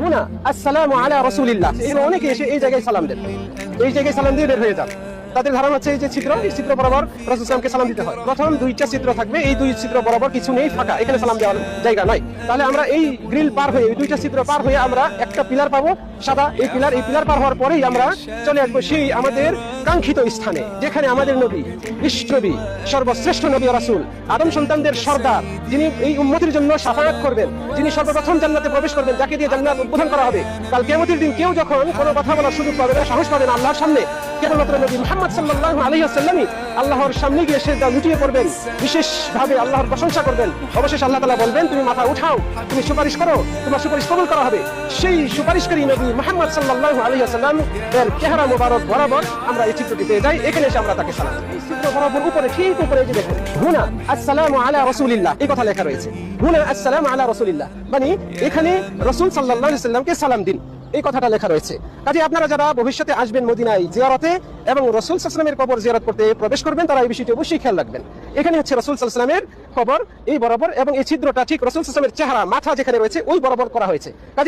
হুনা আসসালামু আলা রাসূলিল্লাহ। এখানে অনেকে এসে এই জায়গায় সালাম দেন, এই জায়গায় সালাম দিয়ে বের হয়ে যান। তাদের ধারণা হচ্ছে এই যে ছিদ্র, এই ছিদ্র বরাবর রাসূল সাল্লামকে সালাম দিতে হয়। প্রথম দুইটা ছিদ্র থাকবে, এই দুই ছিদ্র বরাবর কিছু নেই, ফাঁকা, এখানে সালাম দেওয়ার জায়গা নাই। তাহলে আমরা এই গ্রিল পার হয়ে, এই দুইটা ছিদ্র পার হয়ে আমরা একটা পিলার পাবো সাদা, এই পিলার পার হওয়ার পরেই আমরা চলে আসবো সেই আমাদের কাঙ্ক্ষিত স্থানে, যেখানে আমাদের নবী, বিশ্বনবী, সর্বশ্রেষ্ঠ নবী ও রাসূল, আদম সন্তানদের সর্দার, যিনি এই উম্মতের জন্য শাফাআত করবেন, যিনি সর্বপ্রথম জান্নাতে প্রবেশ করবেন, যাকে দিয়ে জান্নাত উদ্বোধন করা হবে। কাল কিয়ামতের দিন কেউ যখন কোনো কথা বলার সুযোগ পাবে না, সাহস পাবে না আল্লাহর সামনে, কেবলমাত্র নবী মুহাম্মদ সাল্লাল্লাহু আলাইহি ওয়াসাল্লামই আল্লাহর সামনে গিয়ে সেজদা লুটিয়ে পড়বেন, বিশেষভাবে আল্লাহর প্রশংসা করবেন। অবশেষে আল্লাহ তাআলা বলবেন, তুমি মাথা উঠাও, তুমি সুপারিশ করো, তোমার সুপারিশ কবুল করা হবে। সেই সুপারিশকারী নবী মুহাম্মদ সাল্লাল্লাহু আলাইহি ওয়াসাল্লাম এর চেহারা মোবারক বরাবর আমরা এই চিত্রটি পেয়ে যাই। এখানে এসে আমরা তাকে সালাম দিই। এই চিত্র বরাবর উপরে, ঠিক উপরে যে দেখুন, হুনা আসসালামু আলা রাসূলিল্লাহ এই কথা লেখা রয়েছে। হুনা আসসালামু আলা রাসূলিল্লাহ মানে এখানে রাসূল সাল্লাল্লাহু আলাইহি ওয়াসাল্লামকে সালাম দিন, এই কথাটা লেখা রয়েছে। কাজে আপনারা যারা ভবিষ্যতে আসবেন মদিনায় জিয়ারতে এবং রাসূল সাল্লাল্লাহু আলাইহি ওয়াসাল্লামের কবর জিয়ারত করতে প্রবেশ করবেন, তারা এই বিষয়টি অবশ্যই খেয়াল রাখবেন। এখানে হচ্ছে রাসূল সাল্লাল্লাহু আলাইহি ওয়াসাল্লামের কবর, এই বরাবর, এবং এই ছিদ্রটা ঠিক রাসূল সাল্লাল্লাহু আলাইহি ওয়াসাল্লামের চেহারা, মাথা যেখানে রয়েছে ওই বরাবর করা হয়েছে। কাজে